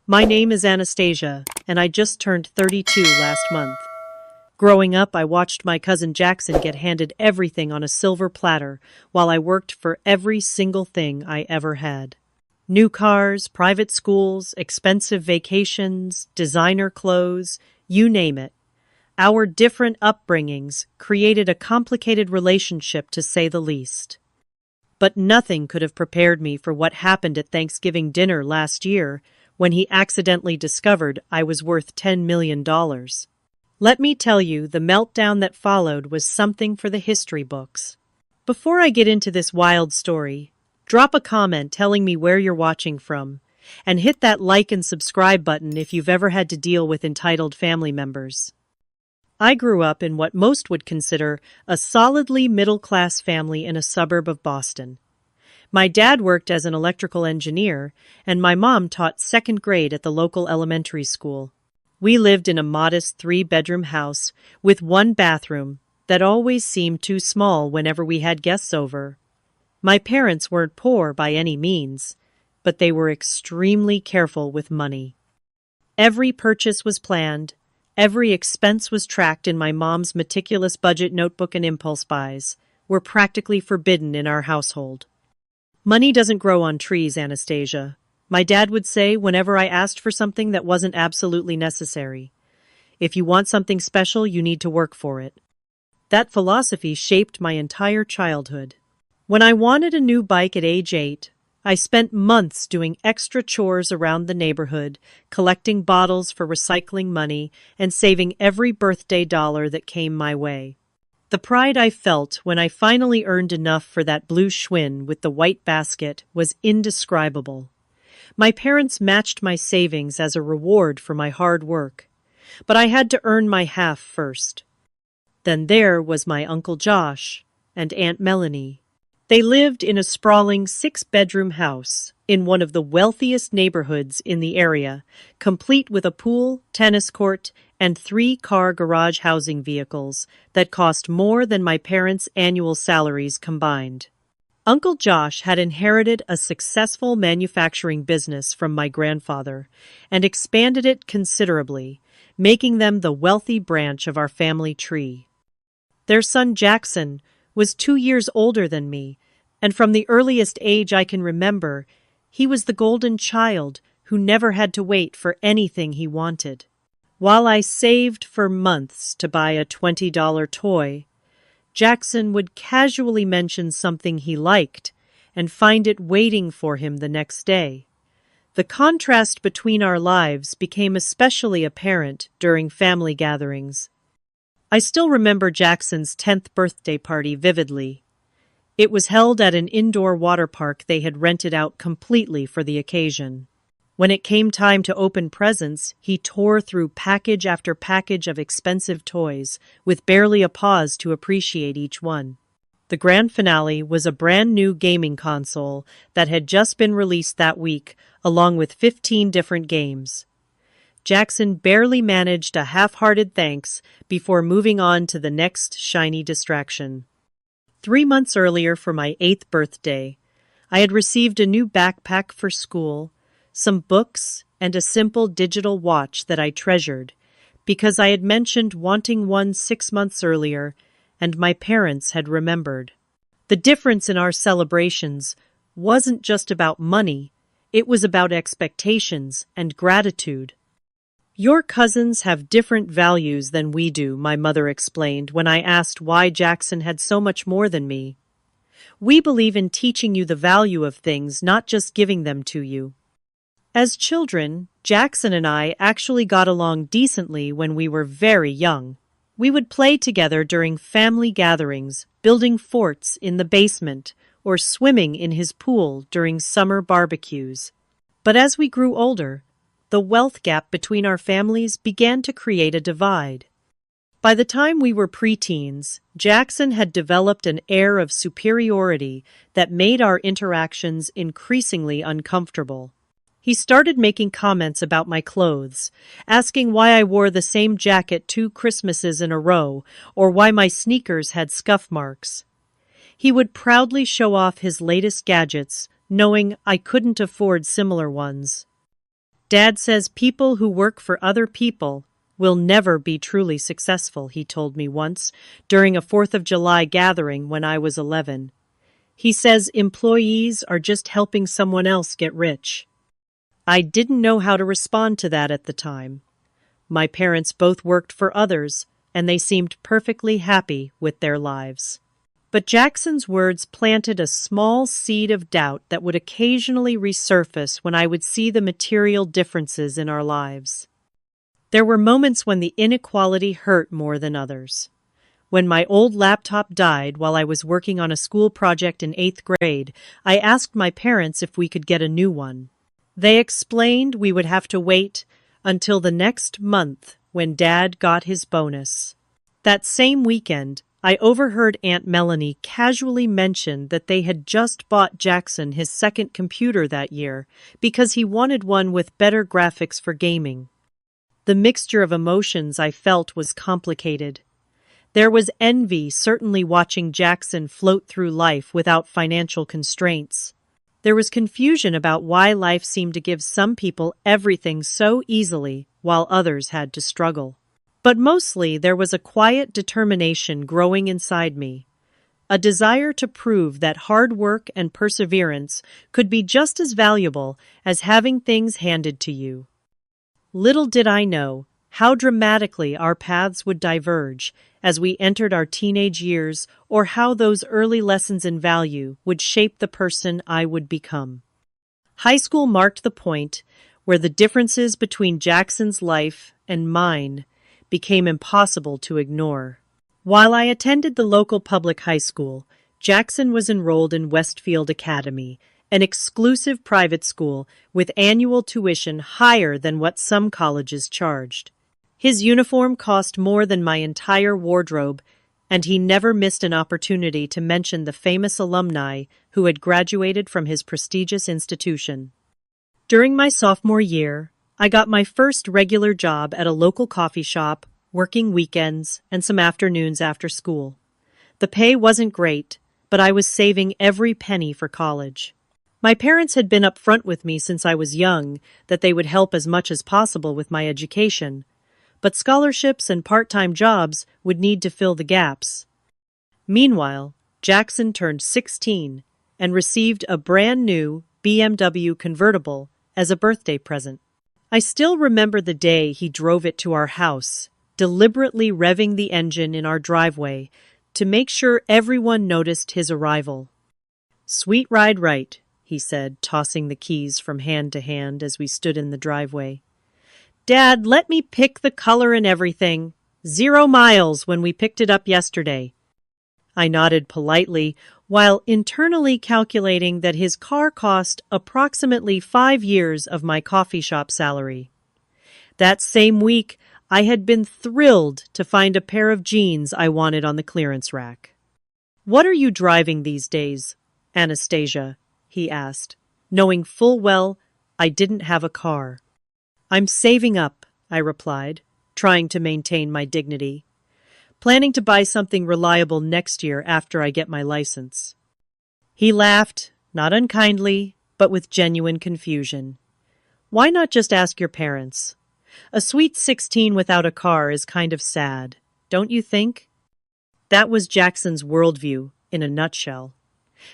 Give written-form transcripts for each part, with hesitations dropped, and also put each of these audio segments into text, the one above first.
My name is Anastasia, and I just turned 32 last month. Growing up, I watched my cousin Jackson get handed everything on a silver platter while I worked for every single thing I ever had. New cars, private schools, expensive vacations, designer clothes, you name it. Our different upbringings created a complicated relationship, to say the least. But nothing could have prepared me for what happened at Thanksgiving dinner last year when he accidentally discovered I was worth $10 million. Let me tell you, the meltdown that followed was something for the history books. Before I get into this wild story, drop a comment telling me where you're watching from, and hit that like and subscribe button if you've ever had to deal with entitled family members. I grew up in what most would consider a solidly middle-class family in a suburb of Boston. My dad worked as an electrical engineer, and my mom taught second grade at the local elementary school. We lived in a modest three-bedroom house with one bathroom that always seemed too small whenever we had guests over. My parents weren't poor by any means, but they were extremely careful with money. Every purchase was planned, every expense was tracked in my mom's meticulous budget notebook, and impulse buys were practically forbidden in our household. Money doesn't grow on trees, Anastasia, my dad would say whenever I asked for something that wasn't absolutely necessary. If you want something special, you need to work for it. That philosophy shaped my entire childhood. When I wanted a new bike at age 8, I spent months doing extra chores around the neighborhood, collecting bottles for recycling money, and saving every birthday dollar that came my way. The pride I felt when I finally earned enough for that blue Schwinn with the white basket was indescribable. My parents matched my savings as a reward for my hard work, but I had to earn my half first. Then there was my Uncle Josh and Aunt Melanie. They lived in a sprawling 6-bedroom house in one of the wealthiest neighborhoods in the area, complete with a pool, tennis court, and 3-car garage housing vehicles that cost more than my parents' annual salaries combined. Uncle Josh had inherited a successful manufacturing business from my grandfather and expanded it considerably, making them the wealthy branch of our family tree. Their son Jackson was 2 years older than me, and from the earliest age I can remember, he was the golden child who never had to wait for anything he wanted. While I saved for months to buy a $20 toy, Jackson would casually mention something he liked and find it waiting for him the next day. The contrast between our lives became especially apparent during family gatherings. I still remember Jackson's 10th birthday party vividly. It was held at an indoor water park they had rented out completely for the occasion. When it came time to open presents, he tore through package after package of expensive toys, with barely a pause to appreciate each one. The grand finale was a brand new gaming console that had just been released that week, along with 15 different games. Jackson barely managed a half-hearted thanks before moving on to the next shiny distraction. 3 months earlier, for my 8th birthday, I had received a new backpack for school, some books, and a simple digital watch that I treasured, because I had mentioned wanting one 6 months earlier, and my parents had remembered. The difference in our celebrations wasn't just about money, it was about expectations and gratitude. "Your cousins have different values than we do," my mother explained when I asked why Jackson had so much more than me. "We believe in teaching you the value of things, not just giving them to you." As children, Jackson and I actually got along decently when we were very young. We would play together during family gatherings, building forts in the basement, or swimming in his pool during summer barbecues. But as we grew older, the wealth gap between our families began to create a divide. By the time we were preteens, Jackson had developed an air of superiority that made our interactions increasingly uncomfortable. He started making comments about my clothes, asking why I wore the same jacket 2 Christmases in a row, or why my sneakers had scuff marks. He would proudly show off his latest gadgets, knowing I couldn't afford similar ones. Dad says people who work for other people will never be truly successful, he told me once during a 4th of July gathering when I was 11. He says employees are just helping someone else get rich. I didn't know how to respond to that at the time. My parents both worked for others, and they seemed perfectly happy with their lives. But Jackson's words planted a small seed of doubt that would occasionally resurface when I would see the material differences in our lives. There were moments when the inequality hurt more than others. When my old laptop died while I was working on a school project in 8th grade, I asked my parents if we could get a new one. They explained we would have to wait until the next month when Dad got his bonus. That same weekend, I overheard Aunt Melanie casually mention that they had just bought Jackson his second computer that year because he wanted one with better graphics for gaming. The mixture of emotions I felt was complicated. There was envy, certainly watching Jackson float through life without financial constraints. There was confusion about why life seemed to give some people everything so easily while others had to struggle. But mostly there was a quiet determination growing inside me, a desire to prove that hard work and perseverance could be just as valuable as having things handed to you. Little did I know how dramatically our paths would diverge as we entered our teenage years, or how those early lessons in value would shape the person I would become. High school marked the point where the differences between Jackson's life and mine became impossible to ignore. While I attended the local public high school, Jackson was enrolled in Westfield Academy, an exclusive private school with annual tuition higher than what some colleges charged. His uniform cost more than my entire wardrobe, and he never missed an opportunity to mention the famous alumni who had graduated from his prestigious institution. During my sophomore year, I got my first regular job at a local coffee shop, working weekends and some afternoons after school. The pay wasn't great, but I was saving every penny for college. My parents had been upfront with me since I was young that they would help as much as possible with my education, but scholarships and part-time jobs would need to fill the gaps. Meanwhile, Jackson turned 16 and received a brand new BMW convertible as a birthday present. I still remember the day he drove it to our house, deliberately revving the engine in our driveway to make sure everyone noticed his arrival. "Sweet ride right," he said, tossing the keys from hand to hand as we stood in the driveway. "Dad, let me pick the color and everything. 0 miles when we picked it up yesterday." I nodded politely, while internally calculating that his car cost approximately 5 years of my coffee shop salary. That same week, I had been thrilled to find a pair of jeans I wanted on the clearance rack. "What are you driving these days, Anastasia?" he asked, knowing full well I didn't have a car. "I'm saving up," I replied, trying to maintain my dignity. "Planning to buy something reliable next year after I get my license." He laughed, not unkindly, but with genuine confusion. "Why not just ask your parents? A sweet 16 without a car is kind of sad, don't you think?" That was Jackson's worldview in a nutshell.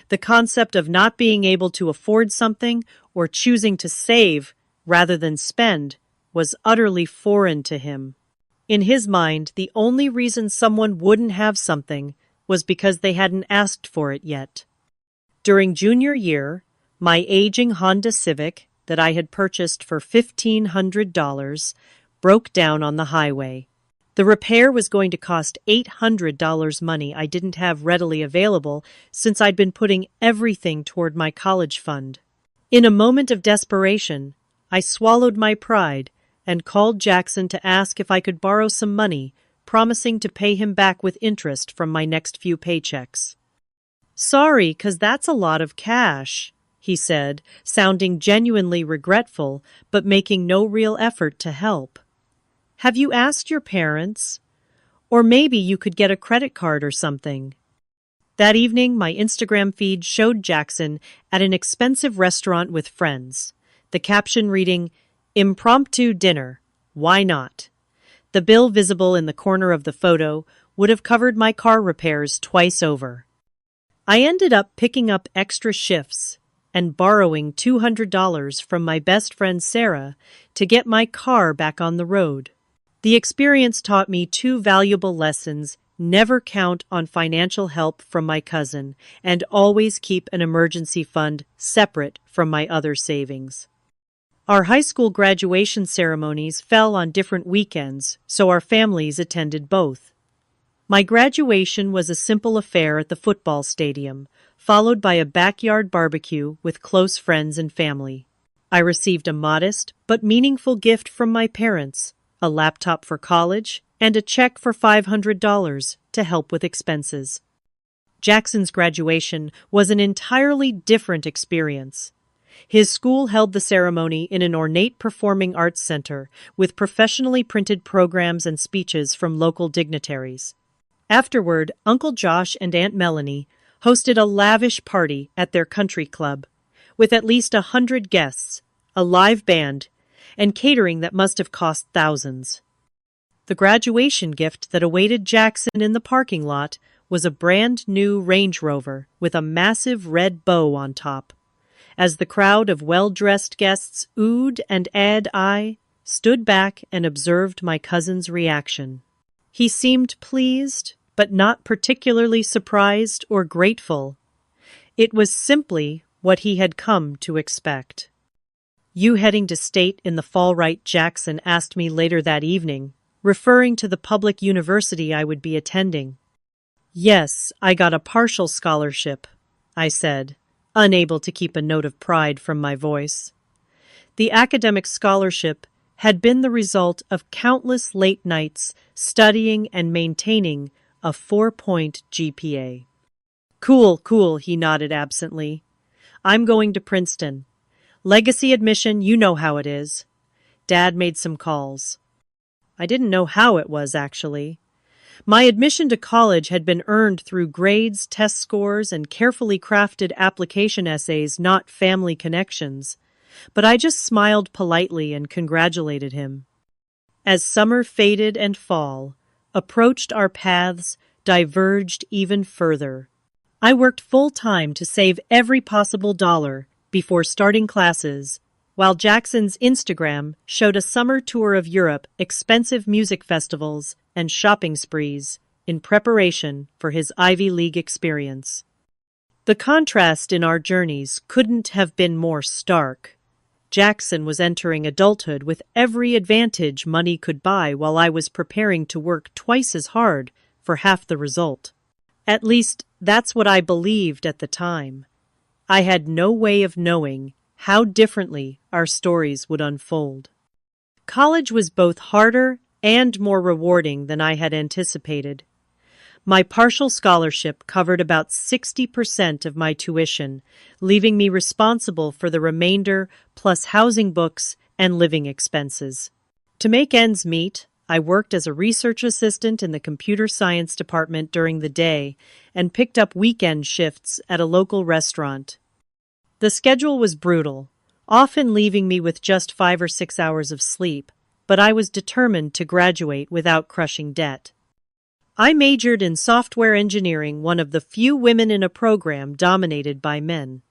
The concept of not being able to afford something or choosing to save rather than spend was utterly foreign to him. In his mind, the only reason someone wouldn't have something was because they hadn't asked for it yet. During junior year, my aging Honda Civic that I had purchased for $1,500 broke down on the highway. The repair was going to cost $800 money I didn't have readily available since I'd been putting everything toward my college fund. In a moment of desperation, I swallowed my pride and called Jackson to ask if I could borrow some money, promising to pay him back with interest from my next few paychecks. "Sorry, 'cause that's a lot of cash," he said, sounding genuinely regretful, but making no real effort to help. "Have you asked your parents? Or maybe you could get a credit card or something." That evening, my Instagram feed showed Jackson at an expensive restaurant with friends, the caption reading, Impromptu dinner. Why not? The bill visible in the corner of the photo would have covered my car repairs twice over. I ended up picking up extra shifts and borrowing $200 from my best friend Sarah to get my car back on the road. The experience taught me two valuable lessons: never count on financial help from my cousin, and always keep an emergency fund separate from my other savings. Our high school graduation ceremonies fell on different weekends, so our families attended both. My graduation was a simple affair at the football stadium, followed by a backyard barbecue with close friends and family. I received a modest but meaningful gift from my parents: a laptop for college and a check for $500 to help with expenses. Jackson's graduation was an entirely different experience. His school held the ceremony in an ornate performing arts center with professionally printed programs and speeches from local dignitaries. Afterward, Uncle Josh and Aunt Melanie hosted a lavish party at their country club, with at least 100 guests, a live band, and catering that must have cost thousands. The graduation gift that awaited Jackson in the parking lot was a brand new Range Rover with a massive red bow on top. As the crowd of well-dressed guests oohed and ahed, I stood back and observed my cousin's reaction. He seemed pleased, but not particularly surprised or grateful. It was simply what he had come to expect. "You heading to state in the fall, right?" Jackson asked me later that evening, referring to the public university I would be attending. "Yes, I got a partial scholarship," I said, unable to keep a note of pride from my voice. The academic scholarship had been the result of countless late nights studying and maintaining a 4-point GPA. "Cool, cool," he nodded absently. "I'm going to Princeton. Legacy admission, you know how it is." Dad made some calls. I didn't know how it was, actually. My admission to college had been earned through grades, test scores, and carefully crafted application essays, not family connections. But I just smiled politely and congratulated him. As summer faded and fall approached, our paths diverged even further. I worked full-time to save every possible dollar before starting classes, while Jackson's Instagram showed a summer tour of Europe, expensive music festivals, and shopping sprees in preparation for his Ivy League experience. The contrast in our journeys couldn't have been more stark. Jackson was entering adulthood with every advantage money could buy, while I was preparing to work twice as hard for half the result. At least, that's what I believed at the time. I had no way of knowing how differently our stories would unfold. College was both harder and more rewarding than I had anticipated. My partial scholarship covered about 60% of my tuition, leaving me responsible for the remainder, plus housing, books, and living expenses. To make ends meet, I worked as a research assistant in the computer science department during the day and picked up weekend shifts at a local restaurant. The schedule was brutal, often leaving me with just 5 or 6 hours of sleep, but I was determined to graduate without crushing debt. I majored in software engineering, one of the few women in a program dominated by men.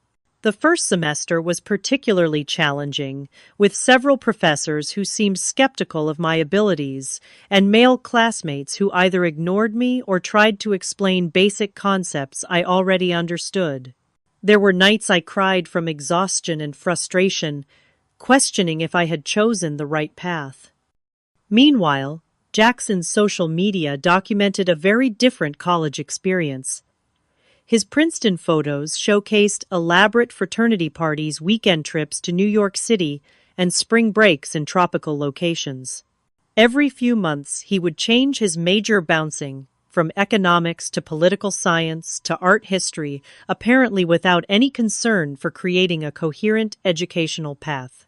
The first semester was particularly challenging, with several professors who seemed skeptical of my abilities, and male classmates who either ignored me or tried to explain basic concepts I already understood. There were nights I cried from exhaustion and frustration, questioning if I had chosen the right path. Meanwhile, Jackson's social media documented a very different college experience. His Princeton photos showcased elaborate fraternity parties, weekend trips to New York City, and spring breaks in tropical locations. Every few months, he would change his major, bouncing from economics to political science to art history, apparently without any concern for creating a coherent educational path.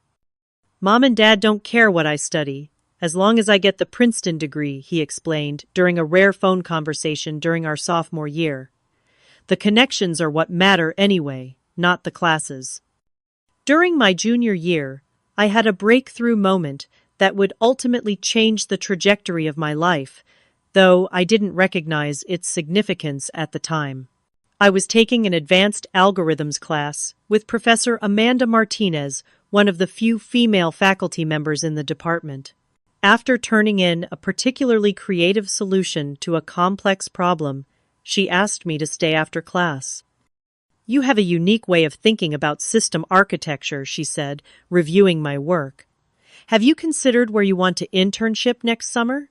"Mom and Dad don't care what I study, as long as I get the Princeton degree," he explained during a rare phone conversation during our sophomore year. "The connections are what matter anyway, not the classes." During my junior year, I had a breakthrough moment that would ultimately change the trajectory of my life, though I didn't recognize its significance at the time. I was taking an advanced algorithms class with Professor Amanda Martinez, one of the few female faculty members in the department. After turning in a particularly creative solution to a complex problem, she asked me to stay after class. "You have a unique way of thinking about system architecture," she said, reviewing my work. "Have you considered where you want to internship next summer?"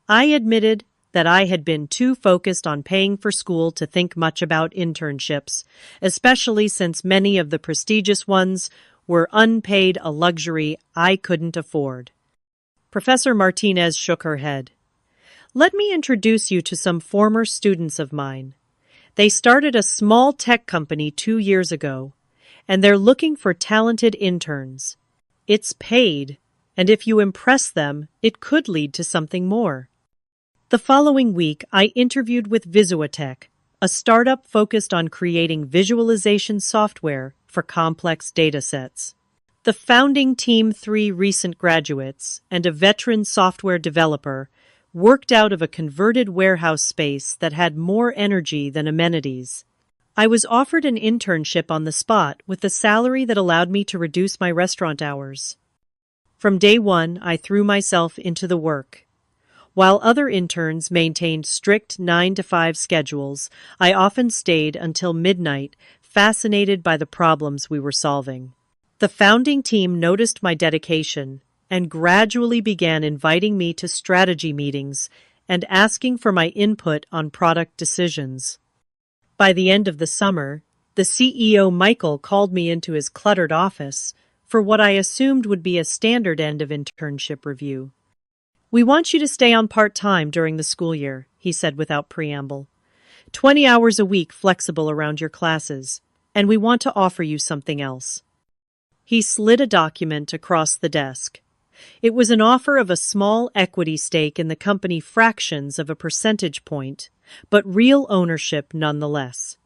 I admitted that I had been too focused on paying for school to think much about internships, especially since many of the prestigious ones were unpaid, a luxury I couldn't afford. Professor Martinez shook her head. "Let me introduce you to some former students of mine. They started a small tech company 2 years ago, and they're looking for talented interns. It's paid, and if you impress them, it could lead to something more." The following week, I interviewed with Visuatech, a startup focused on creating visualization software for complex datasets. The founding team, 3 recent graduates and a veteran software developer, worked out of a converted warehouse space that had more energy than amenities. I was offered an internship on the spot with a salary that allowed me to reduce my restaurant hours. From day one, I threw myself into the work. While other interns maintained strict 9-to-5 schedules, I often stayed until midnight, fascinated by the problems we were solving. The founding team noticed my dedication and gradually began inviting me to strategy meetings and asking for my input on product decisions. By the end of the summer, the CEO Michael called me into his cluttered office for what I assumed would be a standard end of internship review. "We want you to stay on part-time during the school year," he said without preamble. 20 hours a week flexible around your classes, and we want to offer you something else." He slid a document across the desk. It was an offer of a small equity stake in the company, fractions of a percentage point, but real ownership nonetheless.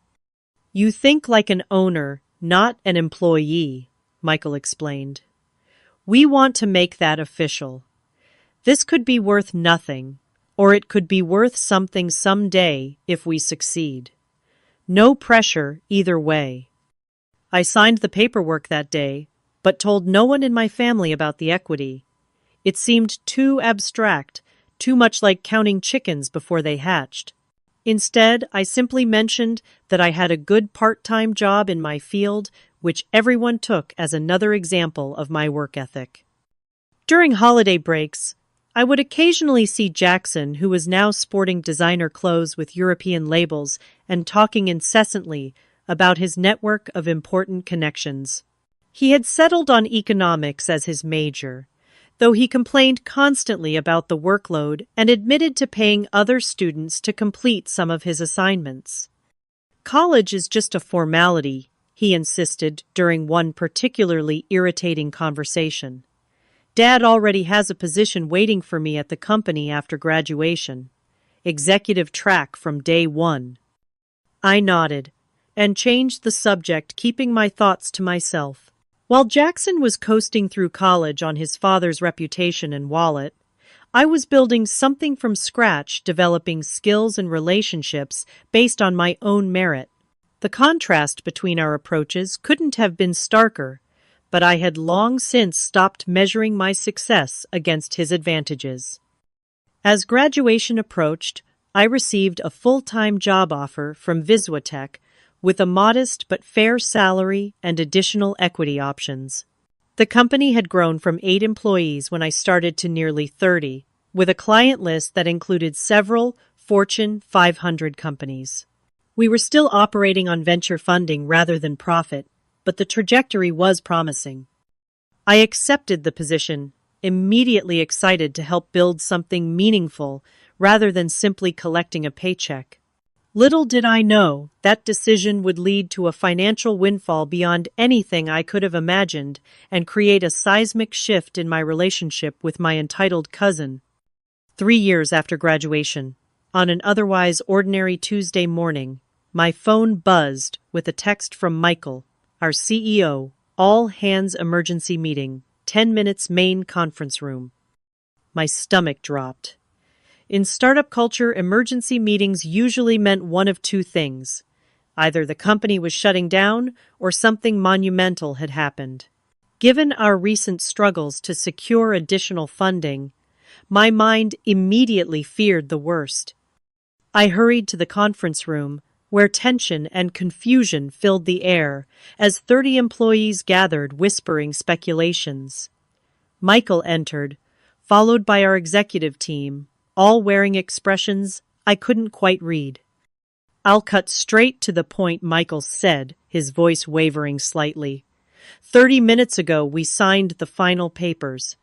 "You think like an owner, not an employee," Michael explained. "We want to make that official. This could be worth nothing, or it could be worth something someday if we succeed. No pressure either way." I signed the paperwork that day, but told no one in my family about the equity. It seemed too abstract, too much like counting chickens before they hatched. Instead, I simply mentioned that I had a good part-time job in my field, which everyone took as another example of my work ethic. During holiday breaks, I would occasionally see Jackson, who was now sporting designer clothes with European labels and talking incessantly about his network of important connections. He had settled on economics as his major, though he complained constantly about the workload and admitted to paying other students to complete some of his assignments. "College is just a formality," he insisted during one particularly irritating conversation. "Dad already has a position waiting for me at the company after graduation. Executive track from day one." I nodded and changed the subject, keeping my thoughts to myself. While Jackson was coasting through college on his father's reputation and wallet, I was building something from scratch, developing skills and relationships based on my own merit. The contrast between our approaches couldn't have been starker, but I had long since stopped measuring my success against his advantages. As graduation approached, I received a full-time job offer from Visuatech with a modest but fair salary and additional equity options. The company had grown from 8 employees when I started to nearly 30, with a client list that included several Fortune 500 companies. We were still operating on venture funding rather than profit, but the trajectory was promising. I accepted the position, immediately excited to help build something meaningful rather than simply collecting a paycheck. Little did I know that decision would lead to a financial windfall beyond anything I could have imagined and create a seismic shift in my relationship with my entitled cousin. 3 years after graduation, on an otherwise ordinary Tuesday morning, my phone buzzed with a text from Michael, our CEO, all-hands emergency meeting. 10 minutes main conference room. My stomach dropped. In startup culture, emergency meetings usually meant one of two things. Either the company was shutting down or something monumental had happened. Given our recent struggles to secure additional funding, my mind immediately feared the worst. I hurried to the conference room, where tension and confusion filled the air as 30 employees gathered whispering speculations. Michael entered, followed by our executive team, all wearing expressions I couldn't quite read. "I'll cut straight to the point," Michael said, his voice wavering slightly. 30 minutes ago, we signed the final papers.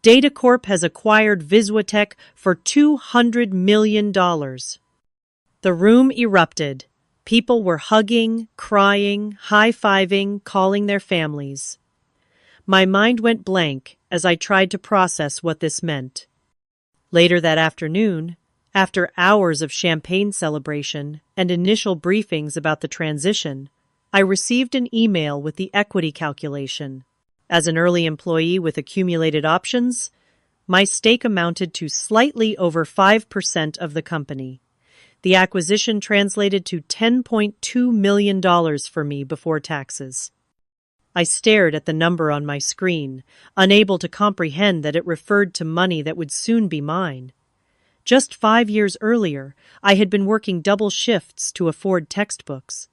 DataCorp has acquired Visuatech for $200 million. The room erupted. People were hugging, crying, high-fiving, calling their families. My mind went blank as I tried to process what this meant. Later that afternoon, after hours of champagne celebration and initial briefings about the transition, I received an email with the equity calculation. As an early employee with accumulated options, my stake amounted to slightly over 5% of the company. The acquisition translated to $10.2 million for me before taxes. I stared at the number on my screen, unable to comprehend that it referred to money that would soon be mine. Just 5 years earlier, I had been working double shifts to afford textbooks.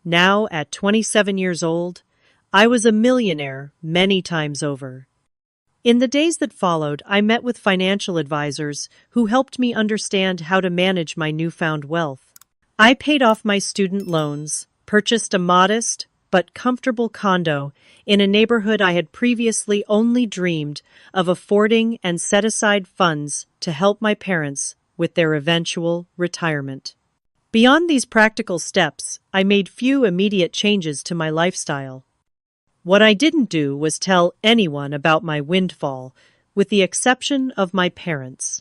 Now, at 27 years old, I was a millionaire many times over. In the days that followed, I met with financial advisors who helped me understand how to manage my newfound wealth. I paid off my student loans, purchased a modest but comfortable condo in a neighborhood I had previously only dreamed of affording, and set aside funds to help my parents with their eventual retirement. Beyond these practical steps, I made few immediate changes to my lifestyle. What I didn't do was tell anyone about my windfall, with the exception of my parents.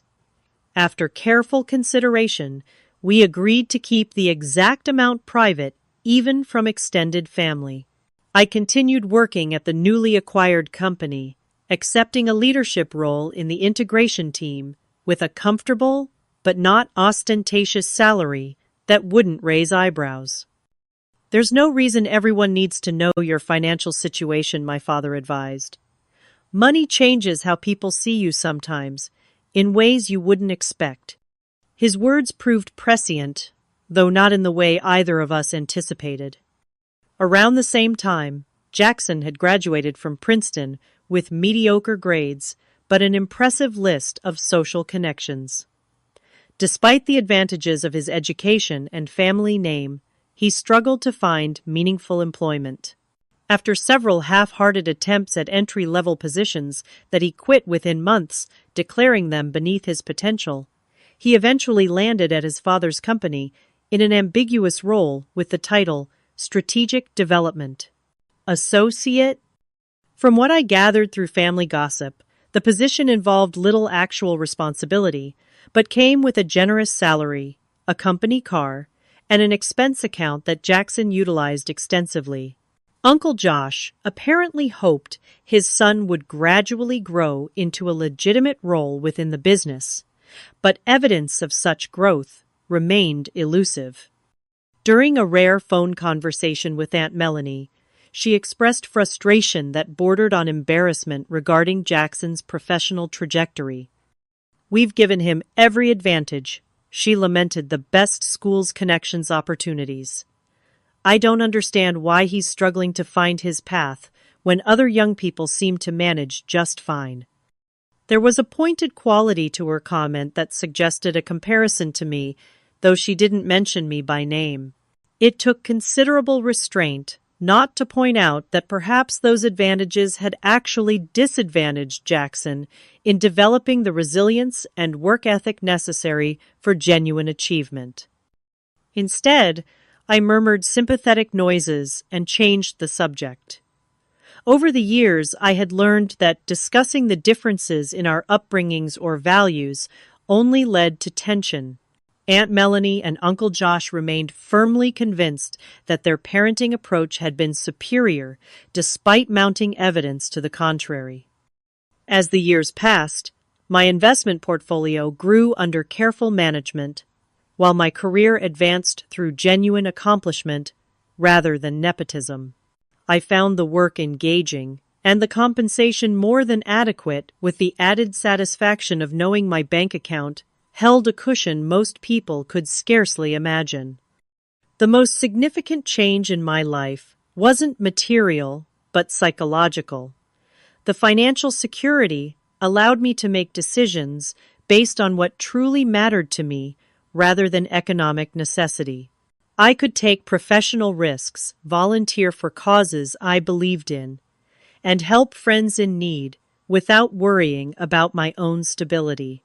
After careful consideration, we agreed to keep the exact amount private, even from extended family. I continued working at the newly acquired company, accepting a leadership role in the integration team with a comfortable but not ostentatious salary that wouldn't raise eyebrows. "There's no reason everyone needs to know your financial situation," my father advised. "Money changes how people see you sometimes, in ways you wouldn't expect." His words proved prescient, though not in the way either of us anticipated. Around the same time, Jackson had graduated from Princeton with mediocre grades, but an impressive list of social connections. Despite the advantages of his education and family name, he struggled to find meaningful employment. After several half-hearted attempts at entry-level positions that he quit within months, declaring them beneath his potential, he eventually landed at his father's company in an ambiguous role with the title Strategic Development Associate. From what I gathered through family gossip, the position involved little actual responsibility, but came with a generous salary, a company car, and an expense account that Jackson utilized extensively. Uncle Josh apparently hoped his son would gradually grow into a legitimate role within the business, but evidence of such growth remained elusive. During a rare phone conversation with Aunt Melanie, she expressed frustration that bordered on embarrassment regarding Jackson's professional trajectory. "We've given him every advantage," she lamented, "the best schools connections opportunities. I don't understand why he's struggling to find his path when other young people seem to manage just fine." There was a pointed quality to her comment that suggested a comparison to me, though she didn't mention me by name. It took considerable restraint not to point out that perhaps those advantages had actually disadvantaged Jackson in developing the resilience and work ethic necessary for genuine achievement. Instead, I murmured sympathetic noises and changed the subject. Over the years, I had learned that discussing the differences in our upbringings or values only led to tension. Aunt Melanie and Uncle Josh remained firmly convinced that their parenting approach had been superior, despite mounting evidence to the contrary. As the years passed, my investment portfolio grew under careful management, while my career advanced through genuine accomplishment rather than nepotism. I found the work engaging and the compensation more than adequate, with the added satisfaction of knowing my bank account held a cushion most people could scarcely imagine. The most significant change in my life wasn't material, but psychological. The financial security allowed me to make decisions based on what truly mattered to me rather than economic necessity. I could take professional risks, volunteer for causes I believed in, and help friends in need without worrying about my own stability.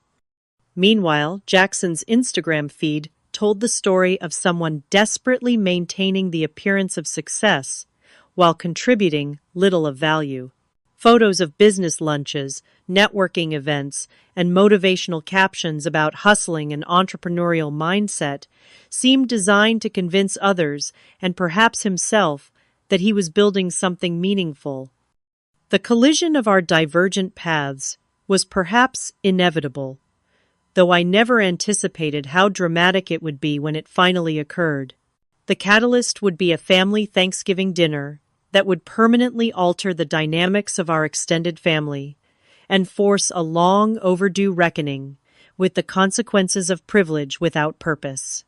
Meanwhile, Jackson's Instagram feed told the story of someone desperately maintaining the appearance of success while contributing little of value. Photos of business lunches, networking events, and motivational captions about hustling and entrepreneurial mindset seemed designed to convince others, and perhaps himself, that he was building something meaningful. The collision of our divergent paths was perhaps inevitable, though I never anticipated how dramatic it would be when it finally occurred. The catalyst would be a family Thanksgiving dinner that would permanently alter the dynamics of our extended family and force a long overdue reckoning with the consequences of privilege without purpose.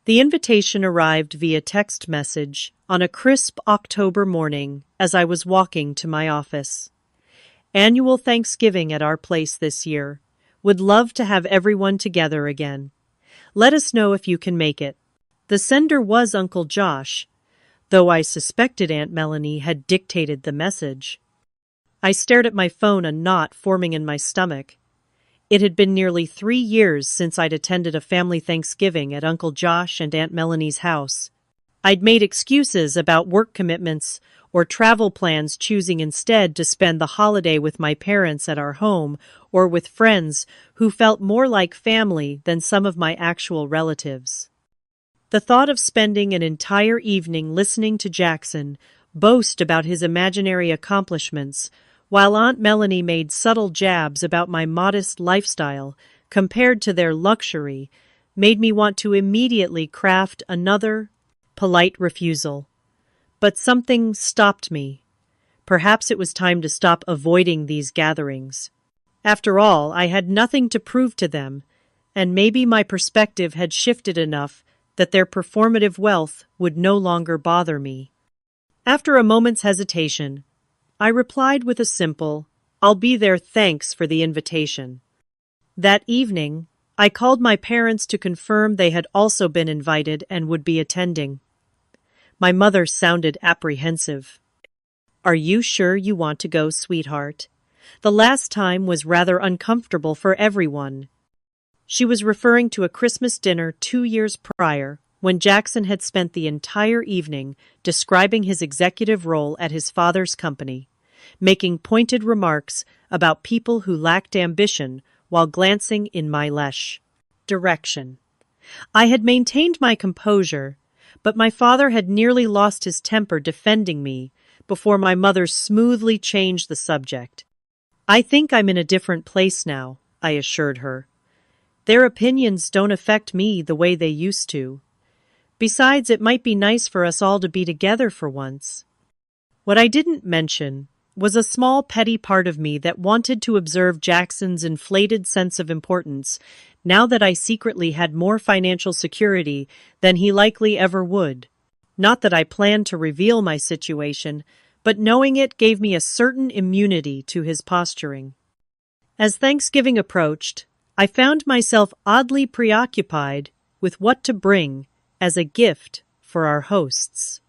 The invitation arrived via text message on a crisp October morning as I was walking to my office. Annual Thanksgiving at our place this year. Would love to have everyone together again. Let us know if you can make it. The sender was Uncle Josh, though I suspected Aunt Melanie had dictated the message. I stared at my phone, a knot forming in my stomach. It had been nearly 3 years since I'd attended a family Thanksgiving at Uncle Josh and Aunt Melanie's house. I'd made excuses about work commitments or travel plans, choosing instead to spend the holiday with my parents at our home or with friends who felt more like family than some of my actual relatives. The thought of spending an entire evening listening to Jackson boast about his imaginary accomplishments, while Aunt Melanie made subtle jabs about my modest lifestyle compared to their luxury, made me want to immediately craft another polite refusal. But something stopped me. Perhaps it was time to stop avoiding these gatherings. After all, I had nothing to prove to them, and maybe my perspective had shifted enough that their performative wealth would no longer bother me. After a moment's hesitation, I replied with a simple, "I'll be there, thanks for the invitation." That evening, I called my parents to confirm they had also been invited and would be attending. My mother sounded apprehensive. "Are you sure you want to go, sweetheart? The last time was rather uncomfortable for everyone." She was referring to a Christmas dinner 2 years prior, when Jackson had spent the entire evening describing his executive role at his father's company, making pointed remarks about people who lacked ambition while glancing in my direction. I had maintained my composure, but my father had nearly lost his temper defending me before my mother smoothly changed the subject. "I think I'm in a different place now," I assured her. "Their opinions don't affect me the way they used to. Besides, it might be nice for us all to be together for once." What I didn't mention was a small petty part of me that wanted to observe Jackson's inflated sense of importance now that I secretly had more financial security than he likely ever would. Not that I planned to reveal my situation, but knowing it gave me a certain immunity to his posturing. As Thanksgiving approached, I found myself oddly preoccupied with what to bring as a gift for our hosts.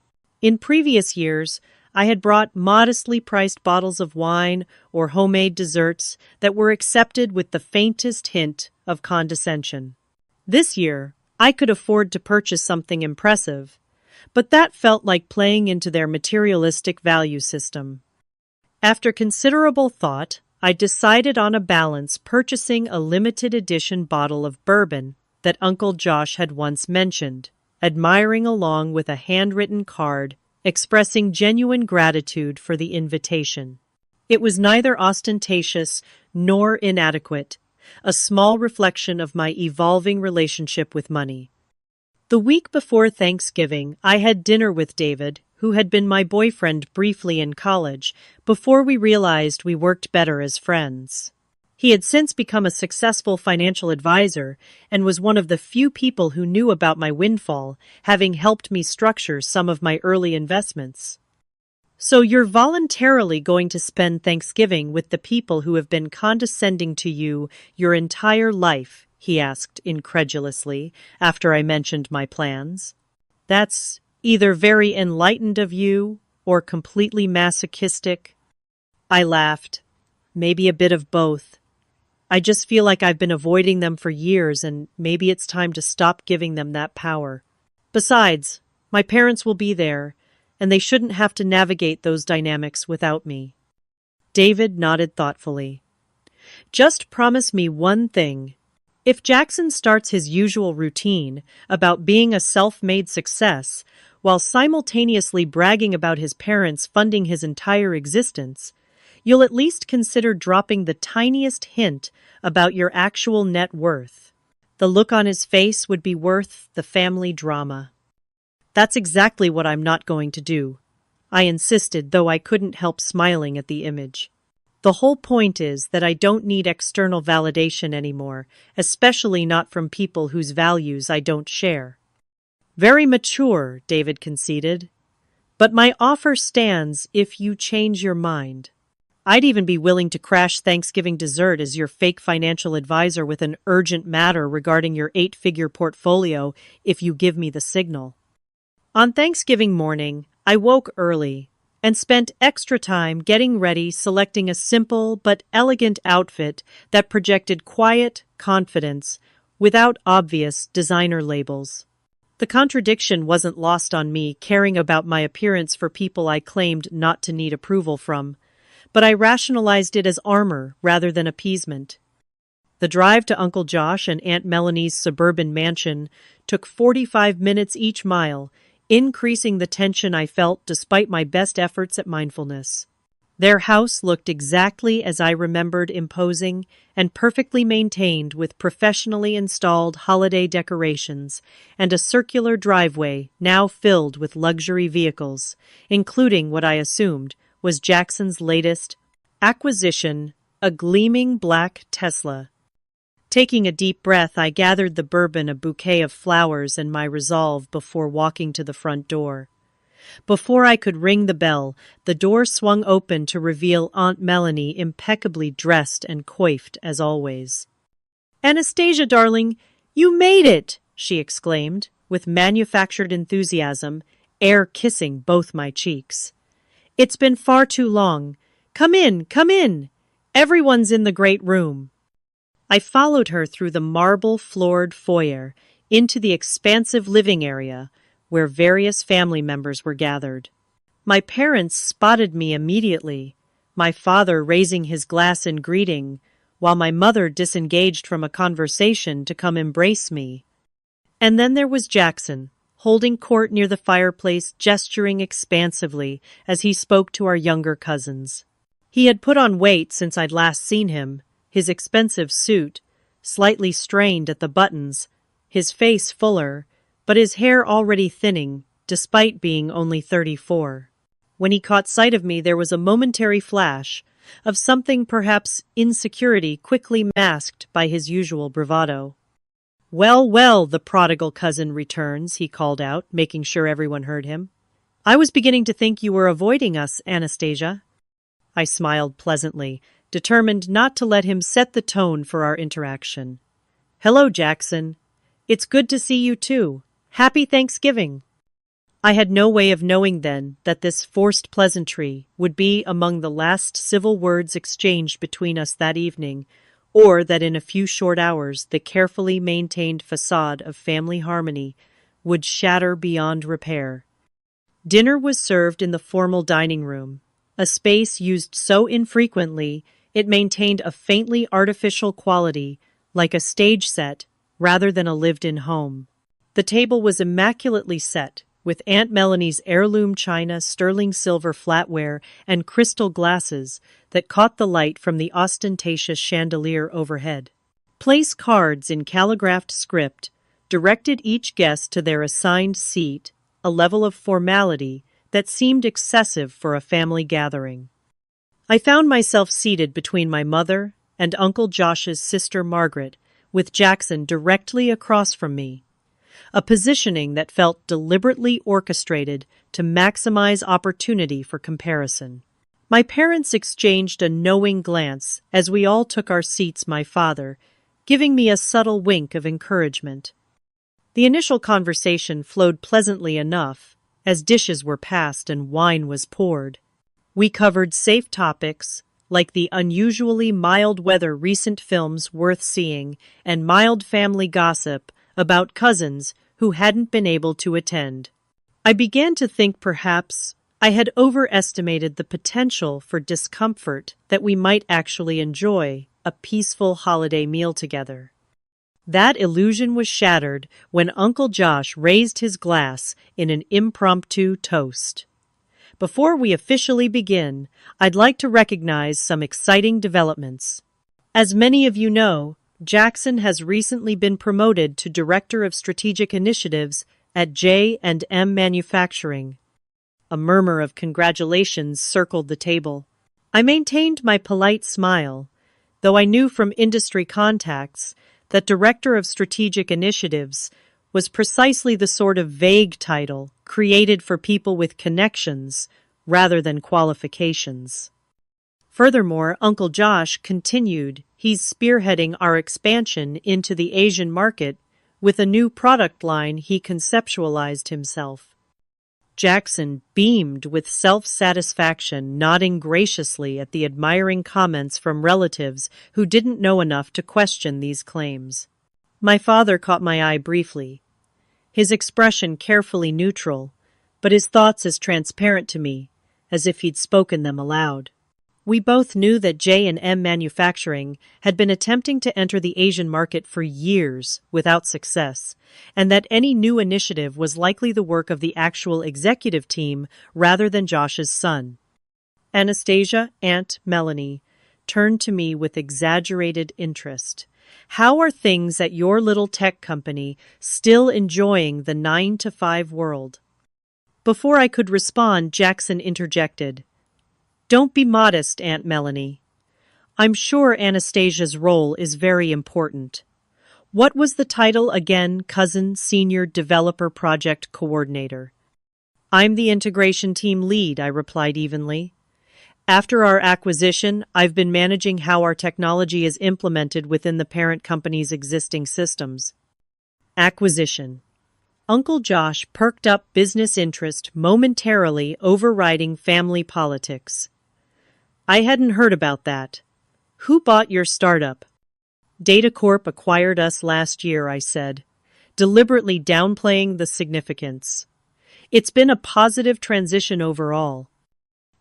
In previous years, I had brought modestly priced bottles of wine or homemade desserts that were accepted with the faintest hint of condescension. This year, I could afford to purchase something impressive, but that felt like playing into their materialistic value system. After considerable thought, I decided on a balance, purchasing a limited edition bottle of bourbon that Uncle Josh had once mentioned, admiring along with a handwritten card expressing genuine gratitude for the invitation. It was neither ostentatious nor inadequate, a small reflection of my evolving relationship with money. The week before Thanksgiving, I had dinner with David, who had been my boyfriend briefly in college, before we realized we worked better as friends. He had since become a successful financial advisor and was one of the few people who knew about my windfall, having helped me structure some of my early investments. "So you're voluntarily going to spend Thanksgiving with the people who have been condescending to you your entire life?" he asked incredulously after I mentioned my plans. "That's either very enlightened of you or completely masochistic." I laughed. "Maybe a bit of both. I just feel like I've been avoiding them for years, and maybe it's time to stop giving them that power. Besides, my parents will be there, and they shouldn't have to navigate those dynamics without me." David nodded thoughtfully. "Just promise me one thing. If Jackson starts his usual routine about being a self-made success, while simultaneously bragging about his parents funding his entire existence, you'll at least consider dropping the tiniest hint about your actual net worth. The look on his face would be worth the family drama." "That's exactly what I'm not going to do," I insisted, though I couldn't help smiling at the image. "The whole point is that I don't need external validation anymore, especially not from people whose values I don't share." "Very mature," David conceded. "But my offer stands if you change your mind. I'd even be willing to crash Thanksgiving dessert as your fake financial advisor with an urgent matter regarding your 8-figure portfolio if you give me the signal." On Thanksgiving morning, I woke early and spent extra time getting ready, selecting a simple but elegant outfit that projected quiet confidence without obvious designer labels. The contradiction wasn't lost on me, caring about my appearance for people I claimed not to need approval from, but I rationalized it as armor rather than appeasement. The drive to Uncle Josh and Aunt Melanie's suburban mansion took 45 minutes each mile, increasing the tension I felt despite my best efforts at mindfulness. Their house looked exactly as I remembered, imposing and perfectly maintained, with professionally installed holiday decorations and a circular driveway now filled with luxury vehicles, including what I assumed was Jackson's latest acquisition, a gleaming black Tesla. Taking a deep breath, I gathered the bourbon, a bouquet of flowers, and my resolve before walking to the front door. Before I could ring the bell, the door swung open to reveal Aunt Melanie, impeccably dressed and coiffed as always. "Anastasia, darling, you made it!" she exclaimed, with manufactured enthusiasm, air kissing both my cheeks. "It's been far too long. Come in, come in! Everyone's in the great room." I followed her through the marble-floored foyer into the expansive living area where various family members were gathered. My parents spotted me immediately, my father raising his glass in greeting, while my mother disengaged from a conversation to come embrace me. And then there was Jackson, holding court near the fireplace, gesturing expansively as he spoke to our younger cousins. He had put on weight since I'd last seen him, his expensive suit, slightly strained at the buttons, his face fuller, but his hair already thinning, despite being only 34. When he caught sight of me, there was a momentary flash of something, perhaps insecurity, quickly masked by his usual bravado. "Well, well, the prodigal cousin returns," he called out, making sure everyone heard him. "I was beginning to think you were avoiding us, Anastasia." I smiled pleasantly, determined not to let him set the tone for our interaction. "Hello, Jackson. It's good to see you too. Happy Thanksgiving." I had no way of knowing then that this forced pleasantry would be among the last civil words exchanged between us that evening, or that in a few short hours the carefully maintained facade of family harmony would shatter beyond repair. Dinner was served in the formal dining room, a space used so infrequently it maintained a faintly artificial quality, like a stage set, rather than a lived-in home. The table was immaculately set, with Aunt Melanie's heirloom china, sterling silver flatware, and crystal glasses that caught the light from the ostentatious chandelier overhead. Place cards in calligraphed script directed each guest to their assigned seat, a level of formality that seemed excessive for a family gathering. I found myself seated between my mother and Uncle Josh's sister Margaret, with Jackson directly across from me, a positioning that felt deliberately orchestrated to maximize opportunity for comparison. My parents exchanged a knowing glance as we all took our seats, my father giving me a subtle wink of encouragement. The initial conversation flowed pleasantly enough, as dishes were passed and wine was poured. We covered safe topics, like the unusually mild weather recent films worth seeing, and mild family gossip about cousins who hadn't been able to attend. I began to think perhaps I had overestimated the potential for discomfort that we might actually enjoy a peaceful holiday meal together. That illusion was shattered when Uncle Josh raised his glass in an impromptu toast. Before we officially begin, I'd like to recognize some exciting developments. As many of you know, Jackson has recently been promoted to Director of Strategic Initiatives at J&M Manufacturing. A murmur of congratulations circled the table. I maintained my polite smile, though I knew from industry contacts that Director of Strategic Initiatives was precisely the sort of vague title created for people with connections rather than qualifications. Furthermore, Uncle Josh continued, he's spearheading our expansion into the Asian market with a new product line he conceptualized himself. Jackson beamed with self-satisfaction, nodding graciously at the admiring comments from relatives who didn't know enough to question these claims. My father caught my eye briefly, his expression carefully neutral, but his thoughts as transparent to me, as if he'd spoken them aloud. We both knew that J&M Manufacturing had been attempting to enter the Asian market for years without success, and that any new initiative was likely the work of the actual executive team rather than Josh's son. Anastasia, Aunt Melanie, turned to me with exaggerated interest. How are things at your little tech company still enjoying the 9-to-5 world? Before I could respond, Jackson interjected. Don't be modest, Aunt Melanie. I'm sure Anastasia's role is very important. What was the title again, Cousin Senior Developer Project Coordinator? I'm the integration team lead, I replied evenly. After our acquisition, I've been managing how our technology is implemented within the parent company's existing systems. Acquisition. Uncle Josh perked up business interest, momentarily overriding family politics. I hadn't heard about that. Who bought your startup? DataCorp acquired us last year, I said, deliberately downplaying the significance. It's been a positive transition overall.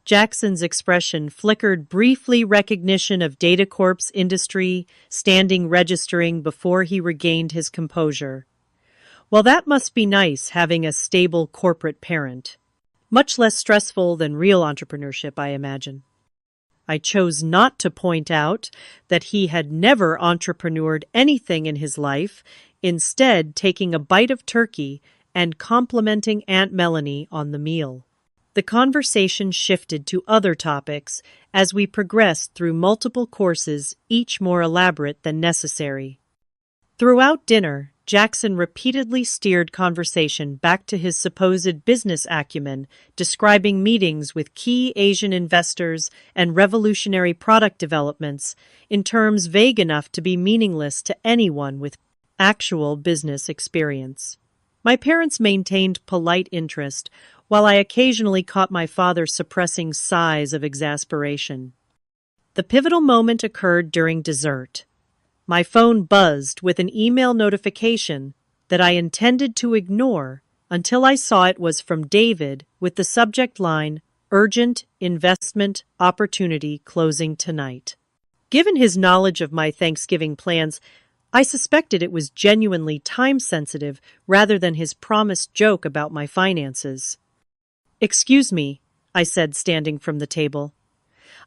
Jackson's expression flickered briefly, recognition of DataCorp's industry standing registering before he regained his composure. Well, that must be nice, having a stable corporate parent. Much less stressful than real entrepreneurship, I imagine. I chose not to point out that he had never entrepreneured anything in his life, instead taking a bite of turkey and complimenting Aunt Melanie on the meal. The conversation shifted to other topics as we progressed through multiple courses, each more elaborate than necessary. Throughout dinner, Jackson repeatedly steered conversation back to his supposed business acumen, describing meetings with key Asian investors and revolutionary product developments in terms vague enough to be meaningless to anyone with actual business experience. My parents maintained polite interest, while I occasionally caught my father suppressing sighs of exasperation. The pivotal moment occurred during dessert. My phone buzzed with an email notification that I intended to ignore until I saw it was from David with the subject line, Urgent Investment Opportunity Closing Tonight. Given his knowledge of my Thanksgiving plans, I suspected it was genuinely time-sensitive rather than his promised joke about my finances. Excuse me, I said, standing from the table.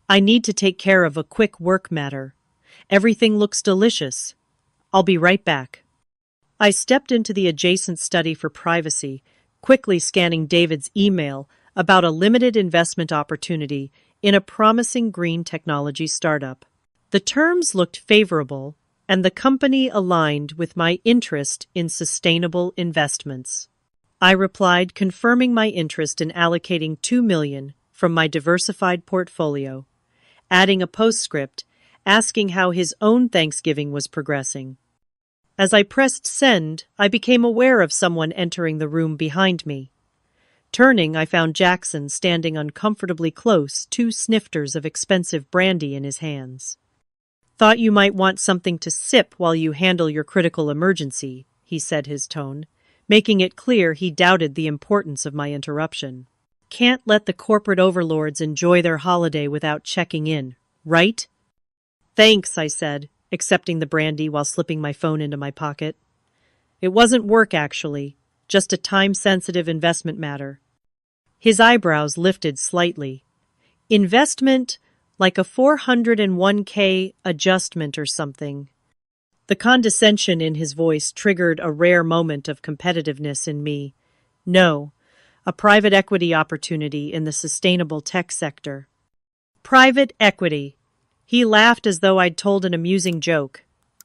I need to take care of a quick work matter. Everything looks delicious. I'll be right back. I stepped into the adjacent study for privacy, quickly scanning David's email about a limited investment opportunity in a promising green technology startup. The terms looked favorable, and the company aligned with my interest in sustainable investments. I replied, confirming my interest in allocating $2 million from my diversified portfolio, adding a postscript asking how his own Thanksgiving was progressing. As I pressed send, I became aware of someone entering the room behind me. Turning, I found Jackson standing uncomfortably close, 2 snifters of expensive brandy in his hands. "Thought you might want something to sip while you handle your critical emergency," he said, his tone, making it clear he doubted the importance of my interruption. "Can't let the corporate overlords enjoy their holiday without checking in, right?" "Thanks," I said, accepting the brandy while slipping my phone into my pocket. "It wasn't work, actually, just a time-sensitive investment matter." His eyebrows lifted slightly. "Investment? Like a 401k adjustment or something?" The condescension in his voice triggered a rare moment of competitiveness in me. "No, a private equity opportunity in the sustainable tech sector." "Private equity." He laughed as though I'd told an amusing joke.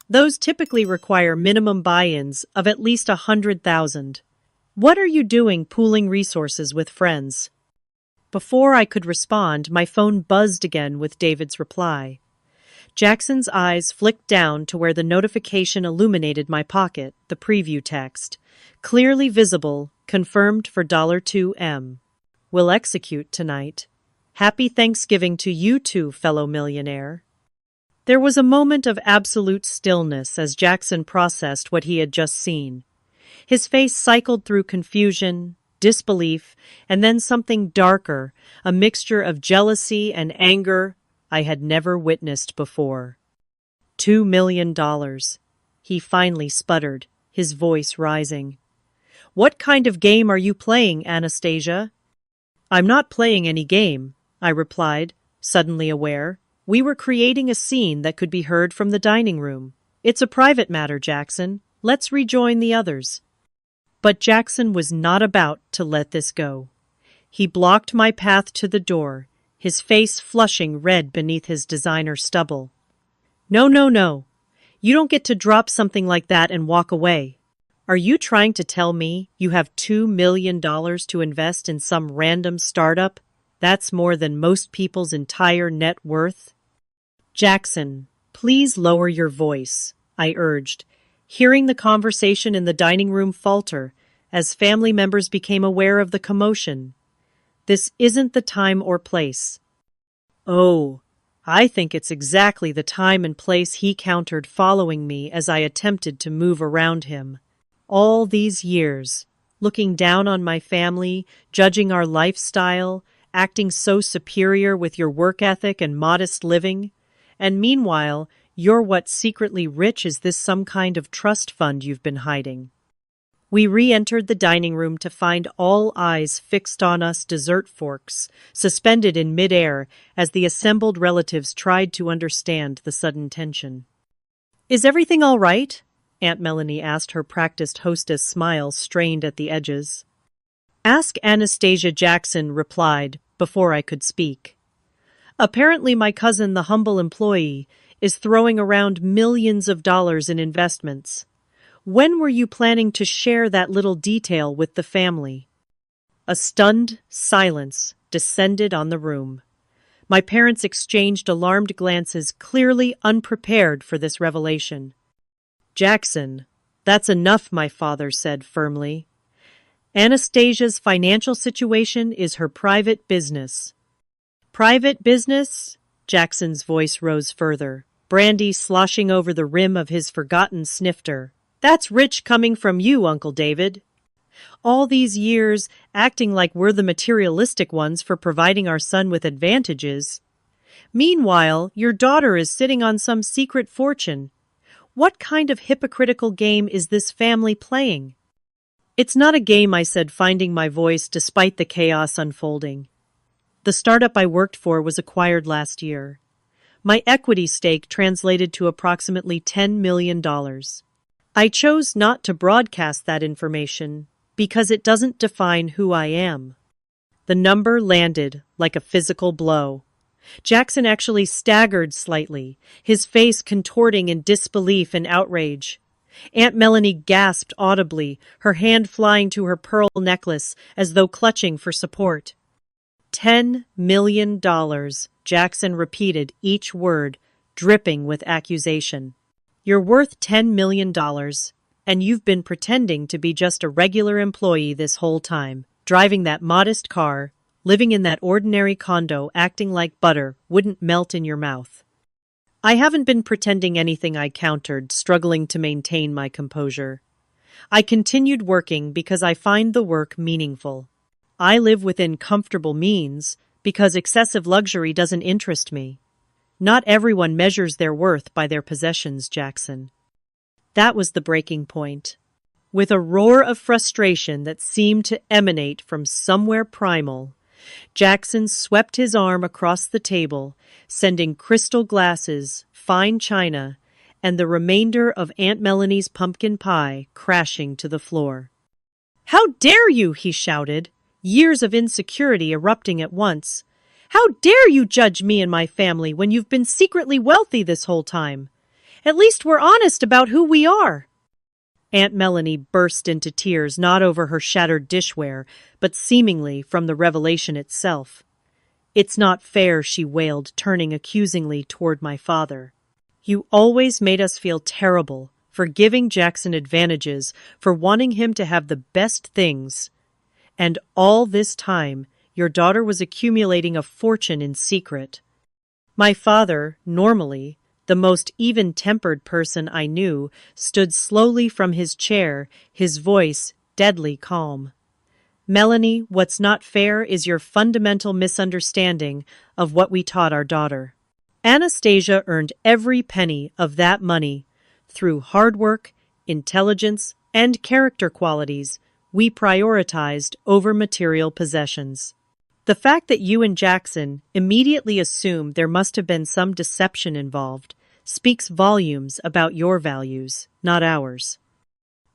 "Those typically require minimum buy-ins of at least 100,000. What are you doing pooling resources with friends?" Before I could respond, my phone buzzed again with David's reply. Jackson's eyes flicked down to where the notification illuminated my pocket, the preview text. Clearly visible, confirmed for $2M. "Will execute tonight. Happy Thanksgiving to you too, fellow millionaire." There was a moment of absolute stillness as Jackson processed what he had just seen. His face cycled through confusion, disbelief, and then something darker, a mixture of jealousy and anger I had never witnessed before. $2 million, he finally sputtered, his voice rising. "What kind of game are you playing, Anastasia?" "I'm not playing any game," I replied, suddenly aware. "We were creating a scene that could be heard from the dining room. It's a private matter, Jackson. Let's rejoin the others." But Jackson was not about to let this go. He blocked my path to the door, his face flushing red beneath his designer stubble. "No, no, no. You don't get to drop something like that and walk away. Are you trying to tell me you have $2 million to invest in some random startup? That's more than most people's entire net worth?" "Jackson, please lower your voice," I urged, hearing the conversation in the dining room falter as family members became aware of the commotion. "This isn't the time or place." "Oh, I think it's exactly the time and place," he countered, following me as I attempted to move around him. "All these years, looking down on my family, judging our lifestyle, acting so superior with your work ethic and modest living, and meanwhile, you're what secretly rich. Is this some kind of trust fund you've been hiding?" We re-entered the dining room to find all eyes fixed on us, dessert forks suspended in mid-air as the assembled relatives tried to understand the sudden tension. "Is everything all right?" Aunt Melanie asked, her practiced hostess smile strained at the edges. "Ask Anastasia," Jackson replied before I could speak. "Apparently my cousin, the humble employee, is throwing around millions of dollars in investments. When were you planning to share that little detail with the family?" A stunned silence descended on the room. My parents exchanged alarmed glances, clearly unprepared for this revelation. "Jackson, that's enough," my father said firmly. "Anastasia's financial situation is her private business." "Private business?" Jackson's voice rose further, brandy sloshing over the rim of his forgotten snifter. "That's rich coming from you, Uncle David. All these years acting like we're the materialistic ones for providing our son with advantages. Meanwhile, your daughter is sitting on some secret fortune. What kind of hypocritical game is this family playing?" "It's not a game," I said, finding my voice despite the chaos unfolding. The startup I worked for was acquired last year. My equity stake translated to approximately $10 million. I chose not to broadcast that information because it doesn't define who I am. The number landed like a physical blow. Jackson actually staggered slightly, his face contorting in disbelief and outrage. Aunt Melanie gasped audibly, her hand flying to her pearl necklace as though clutching for support. $10 million, Jackson repeated each word, dripping with accusation. You're worth $10 million, and you've been pretending to be just a regular employee this whole time, driving that modest car, living in that ordinary condo, acting like butter wouldn't melt in your mouth. I haven't been pretending anything, I countered, struggling to maintain my composure. I continued working because I find the work meaningful. I live within comfortable means because excessive luxury doesn't interest me. Not everyone measures their worth by their possessions, Jackson. That was the breaking point. With a roar of frustration that seemed to emanate from somewhere primal, Jackson swept his arm across the table, sending crystal glasses, fine china, and the remainder of Aunt Melanie's pumpkin pie crashing to the floor. "How dare you!" he shouted, years of insecurity erupting at once. "How dare you judge me and my family when you've been secretly wealthy this whole time? At least we're honest about who we are." Aunt Melanie burst into tears, not over her shattered dishware, but seemingly from the revelation itself. "It's not fair," she wailed, turning accusingly toward my father. "You always made us feel terrible for giving Jackson advantages, for wanting him to have the best things. And all this time, your daughter was accumulating a fortune in secret." My father, normally the most even-tempered person I knew, stood slowly from his chair, his voice deadly calm. "Melanie, what's not fair is your fundamental misunderstanding of what we taught our daughter. Anastasia earned every penny of that money through hard work, intelligence, and character qualities we prioritized over material possessions. The fact that you and Jackson immediately assumed there must have been some deception involved speaks volumes about your values, not ours."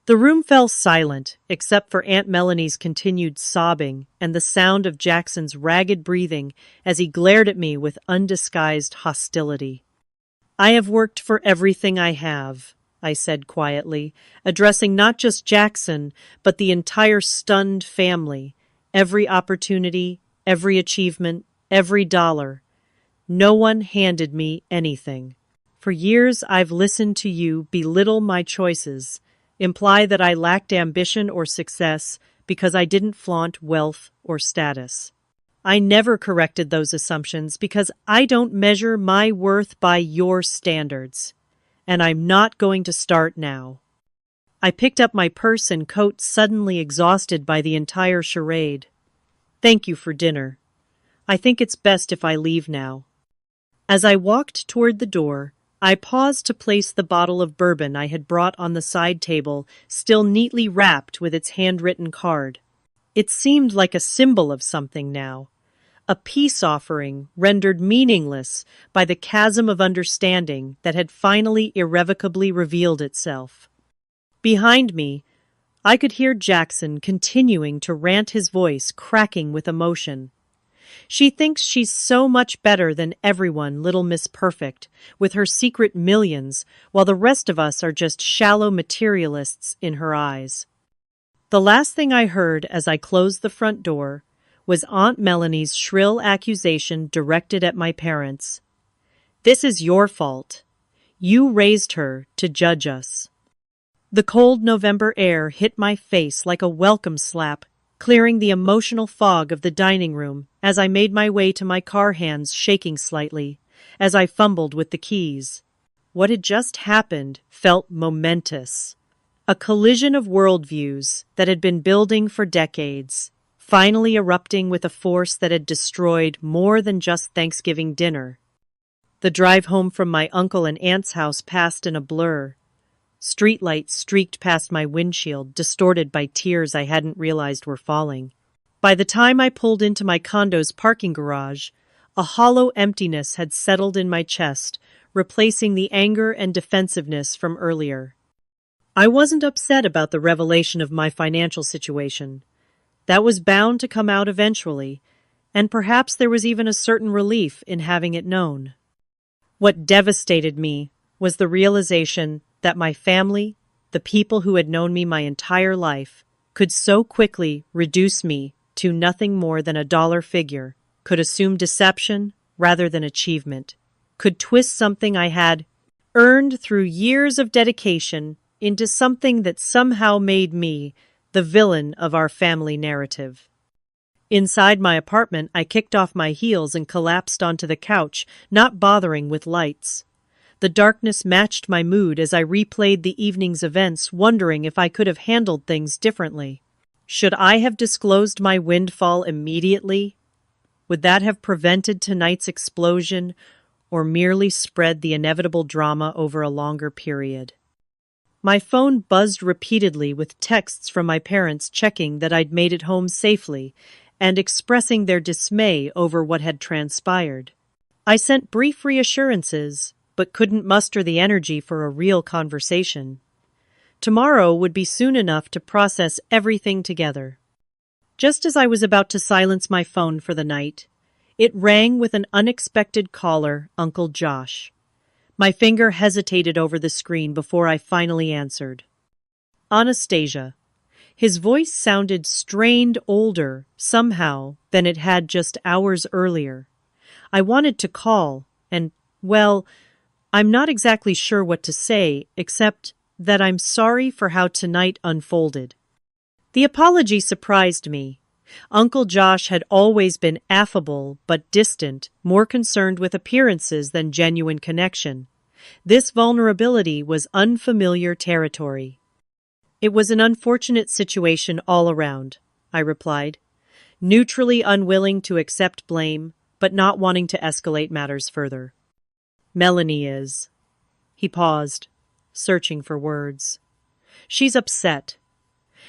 The room fell silent, except for Aunt Melanie's continued sobbing and the sound of Jackson's ragged breathing as he glared at me with undisguised hostility. "I have worked for everything I have," I said quietly, addressing not just Jackson, but the entire stunned family. "Every opportunity, every achievement, every dollar. No one handed me anything. For years I've listened to you belittle my choices, imply that I lacked ambition or success because I didn't flaunt wealth or status. I never corrected those assumptions because I don't measure my worth by your standards. And I'm not going to start now." I picked up my purse and coat, suddenly exhausted by the entire charade. "Thank you for dinner. I think it's best if I leave now." As I walked toward the door, I paused to place the bottle of bourbon I had brought on the side table, still neatly wrapped with its handwritten card. It seemed like a symbol of something now, a peace offering rendered meaningless by the chasm of understanding that had finally irrevocably revealed itself. Behind me, I could hear Jackson continuing to rant, his voice cracking with emotion. "She thinks she's so much better than everyone, little Miss Perfect, with her secret millions, while the rest of us are just shallow materialists in her eyes." The last thing I heard as I closed the front door was Aunt Melanie's shrill accusation directed at my parents. "This is your fault. You raised her to judge us." The cold November air hit my face like a welcome slap, clearing the emotional fog of the dining room as I made my way to my car, hands shaking slightly as I fumbled with the keys. What had just happened felt momentous. A collision of worldviews that had been building for decades, finally erupting with a force that had destroyed more than just Thanksgiving dinner. The drive home from my uncle and aunt's house passed in a blur. Streetlights streaked past my windshield, distorted by tears I hadn't realized were falling. By the time I pulled into my condo's parking garage, a hollow emptiness had settled in my chest, replacing the anger and defensiveness from earlier. I wasn't upset about the revelation of my financial situation. That was bound to come out eventually, and perhaps there was even a certain relief in having it known. What devastated me was the realization that my family, the people who had known me my entire life, could so quickly reduce me to nothing more than a dollar figure, could assume deception rather than achievement, could twist something I had earned through years of dedication into something that somehow made me the villain of our family narrative. Inside my apartment, I kicked off my heels and collapsed onto the couch, not bothering with lights. The darkness matched my mood as I replayed the evening's events, wondering if I could have handled things differently. Should I have disclosed my windfall immediately? Would that have prevented tonight's explosion, or merely spread the inevitable drama over a longer period? My phone buzzed repeatedly with texts from my parents checking that I'd made it home safely and expressing their dismay over what had transpired. I sent brief reassurances, but couldn't muster the energy for a real conversation. Tomorrow would be soon enough to process everything together. Just as I was about to silence my phone for the night, it rang with an unexpected caller, Uncle Josh. My finger hesitated over the screen before I finally answered. Anastasia. His voice sounded strained older, somehow, than it had just hours earlier. I wanted to call, and, well, I'm not exactly sure what to say, except that I'm sorry for how tonight unfolded. The apology surprised me. Uncle Josh had always been affable but distant, more concerned with appearances than genuine connection. This vulnerability was unfamiliar territory. It was an unfortunate situation all around, I replied, neutrally unwilling to accept blame, but not wanting to escalate matters further. Melanie is. He paused, searching for words. She's upset.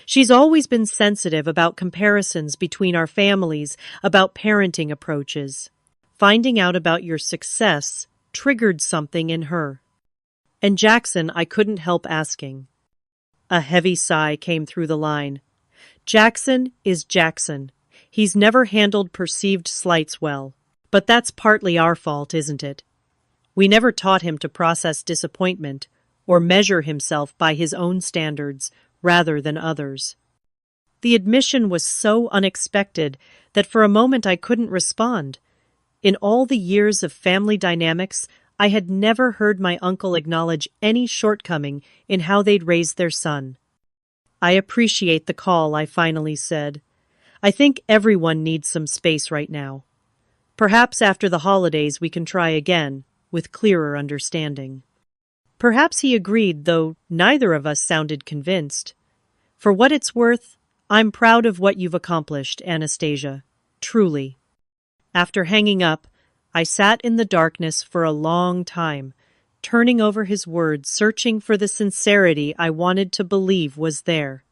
She's always been sensitive about comparisons between our families, about parenting approaches. Finding out about your success triggered something in her. And Jackson, I couldn't help asking. A heavy sigh came through the line. Jackson is Jackson. He's never handled perceived slights well. But that's partly our fault, isn't it? We never taught him to process disappointment or measure himself by his own standards rather than others. The admission was so unexpected that for a moment I couldn't respond. In all the years of family dynamics, I had never heard my uncle acknowledge any shortcoming in how they'd raised their son. I appreciate the call, I finally said. I think everyone needs some space right now. Perhaps after the holidays we can try again, with clearer understanding. Perhaps he agreed, though neither of us sounded convinced. For what it's worth, I'm proud of what you've accomplished, Anastasia. Truly. After hanging up, I sat in the darkness for a long time, turning over his words, searching for the sincerity I wanted to believe was there.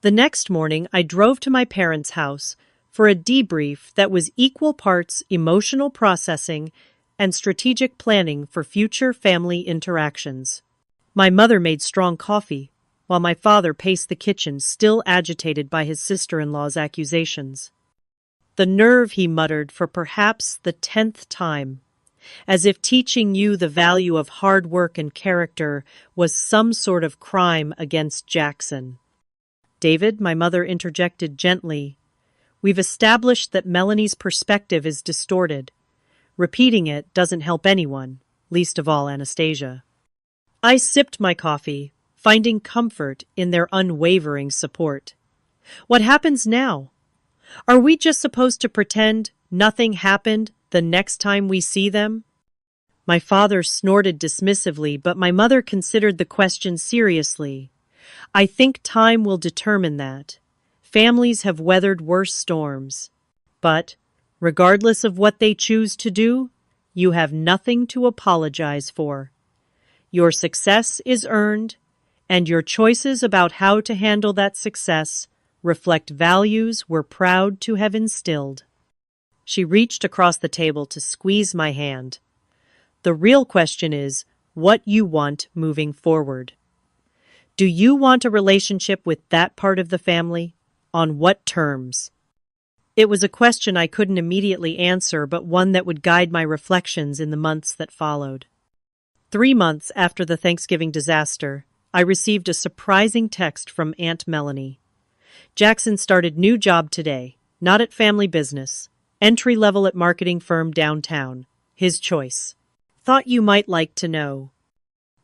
The next morning, I drove to my parents' house for a debrief that was equal parts emotional processing and strategic planning for future family interactions. My mother made strong coffee, while my father paced the kitchen, still agitated by his sister-in-law's accusations. The nerve, he muttered for perhaps the 10th time, as if teaching you the value of hard work and character was some sort of crime against Jackson. David, my mother interjected gently, we've established that Melanie's perspective is distorted. Repeating it doesn't help anyone, least of all Anastasia. I sipped my coffee, finding comfort in their unwavering support. What happens now? Are we just supposed to pretend nothing happened the next time we see them? My father snorted dismissively, but my mother considered the question seriously. I think time will determine that. Families have weathered worse storms. But, regardless of what they choose to do, you have nothing to apologize for. Your success is earned, and your choices about how to handle that success reflect values we're proud to have instilled. She reached across the table to squeeze my hand. The real question is what you want moving forward. Do you want a relationship with that part of the family? On what terms? It was a question I couldn't immediately answer, but one that would guide my reflections in the months that followed. 3 months after the Thanksgiving disaster, I received a surprising text from Aunt Melanie. Jackson started new job today, not at family business, entry level at marketing firm downtown. His choice. Thought you might like to know.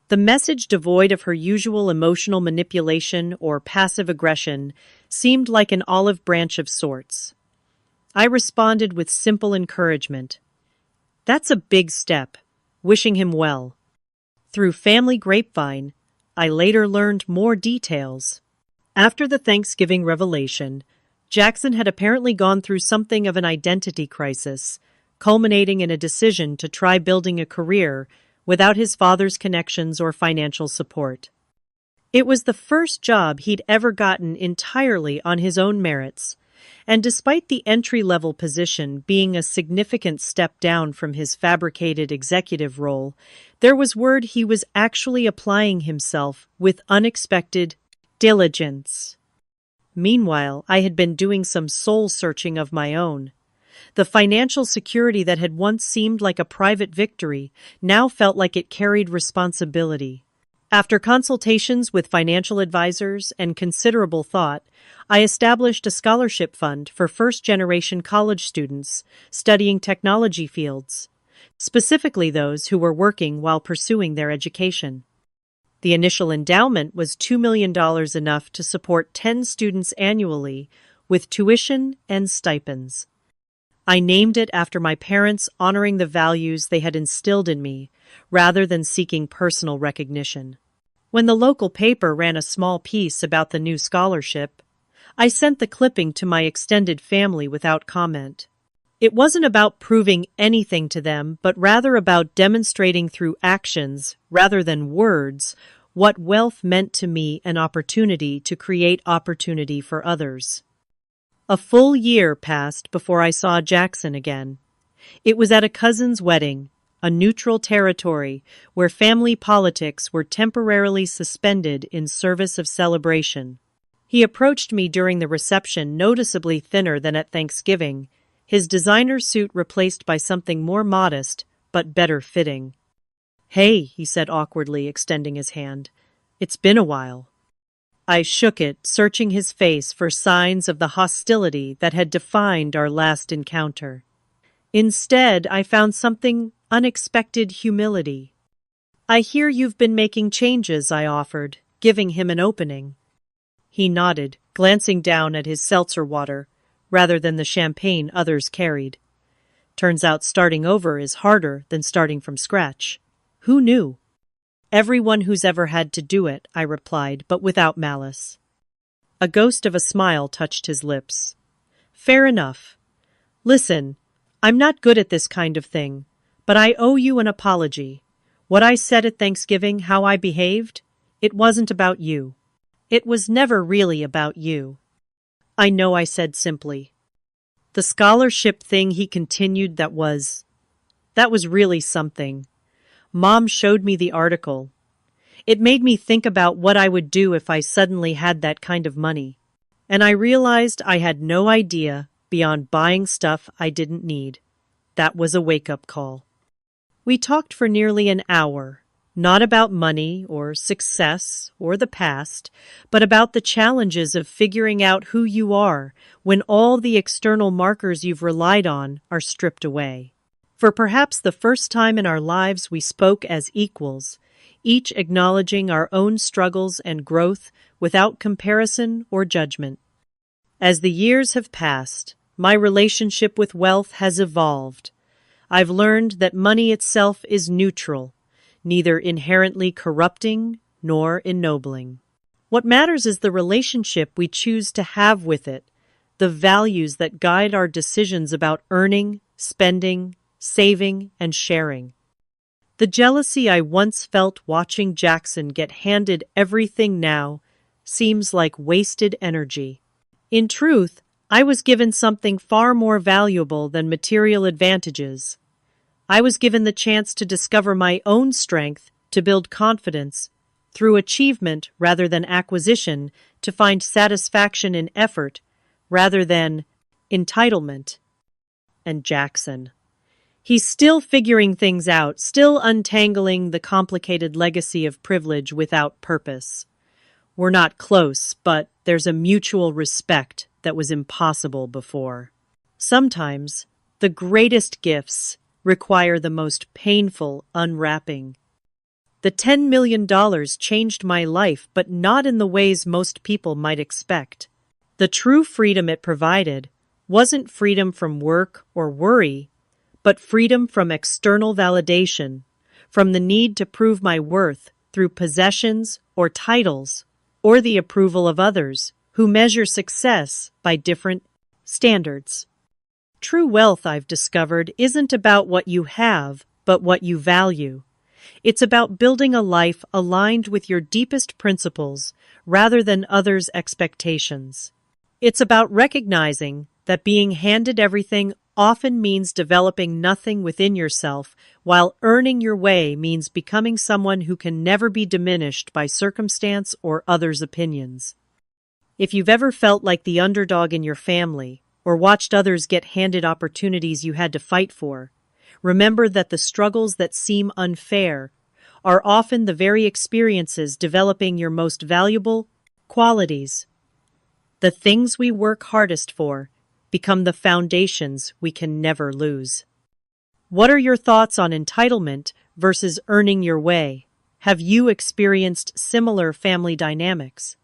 The message, devoid of her usual emotional manipulation or passive aggression, seemed like an olive branch of sorts. I responded with simple encouragement. That's a big step, wishing him well. Through family grapevine, I later learned more details. After the Thanksgiving revelation, Jackson had apparently gone through something of an identity crisis, culminating in a decision to try building a career without his father's connections or financial support. It was the first job he'd ever gotten entirely on his own merits, and despite the entry-level position being a significant step down from his fabricated executive role, there was word he was actually applying himself with unexpected diligence. Meanwhile, I had been doing some soul-searching of my own. The financial security that had once seemed like a private victory now felt like it carried responsibility. After consultations with financial advisors and considerable thought, I established a scholarship fund for first-generation college students studying technology fields, specifically those who were working while pursuing their education. The initial endowment was $2 million, enough to support 10 students annually with tuition and stipends. I named it after my parents honoring the values they had instilled in me, rather than seeking personal recognition. When the local paper ran a small piece about the new scholarship, I sent the clipping to my extended family without comment. It wasn't about proving anything to them, but rather about demonstrating through actions, rather than words, what wealth meant to me, an opportunity to create opportunity for others. A full year passed before I saw Jackson again. It was at a cousin's wedding, a neutral territory where family politics were temporarily suspended in service of celebration. He approached me during the reception, noticeably thinner than at Thanksgiving, his designer suit replaced by something more modest but better fitting. "Hey," he said awkwardly, extending his hand. "It's been a while." I shook it, searching his face for signs of the hostility that had defined our last encounter. Instead, I found something unexpected: humility. "I hear you've been making changes," I offered, giving him an opening. He nodded, glancing down at his seltzer water, rather than the champagne others carried. "Turns out starting over is harder than starting from scratch. Who knew?" "Everyone who's ever had to do it," I replied, but without malice. A ghost of a smile touched his lips. "Fair enough. Listen, I'm not good at this kind of thing, but I owe you an apology. What I said at Thanksgiving, how I behaved, it wasn't about you. It was never really about you." "I know," I said simply. "The scholarship thing," he continued, that was really something. Mom showed me the article. It made me think about what I would do if I suddenly had that kind of money. And I realized I had no idea beyond buying stuff I didn't need. That was a wake-up call. We talked for nearly an hour, not about money or success or the past, but about the challenges of figuring out who you are when all the external markers you've relied on are stripped away. For perhaps the first time in our lives, we spoke as equals, each acknowledging our own struggles and growth without comparison or judgment. As the years have passed, my relationship with wealth has evolved. I've learned that money itself is neutral, neither inherently corrupting nor ennobling. What matters is the relationship we choose to have with it, the values that guide our decisions about earning, spending, saving, and sharing. The jealousy I once felt watching Jackson get handed everything now seems like wasted energy. In truth, I was given something far more valuable than material advantages. I was given the chance to discover my own strength, to build confidence, through achievement rather than acquisition, to find satisfaction in effort rather than entitlement. And Jackson. He's still figuring things out, still untangling the complicated legacy of privilege without purpose. We're not close, but there's a mutual respect that was impossible before. Sometimes, the greatest gifts require the most painful unwrapping. The $10 million changed my life, but not in the ways most people might expect. The true freedom it provided wasn't freedom from work or worry, but freedom from external validation, from the need to prove my worth through possessions or titles, or the approval of others who measure success by different standards. True wealth, I've discovered, isn't about what you have, but what you value. It's about building a life aligned with your deepest principles rather than others' expectations. It's about recognizing that being handed everything often means developing nothing within yourself, while earning your way means becoming someone who can never be diminished by circumstance or others' opinions. If you've ever felt like the underdog in your family, or watched others get handed opportunities you had to fight for, remember that the struggles that seem unfair are often the very experiences developing your most valuable qualities. The things we work hardest for become the foundations we can never lose. What are your thoughts on entitlement versus earning your way? Have you experienced similar family dynamics?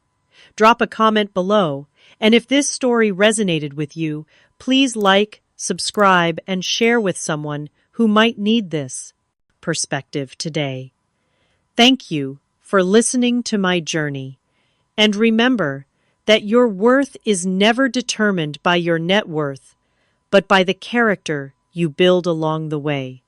Drop a comment below, and if this story resonated with you, please like, subscribe, and share with someone who might need this perspective today. Thank you for listening to my journey, and remember that your worth is never determined by your net worth, but by the character you build along the way.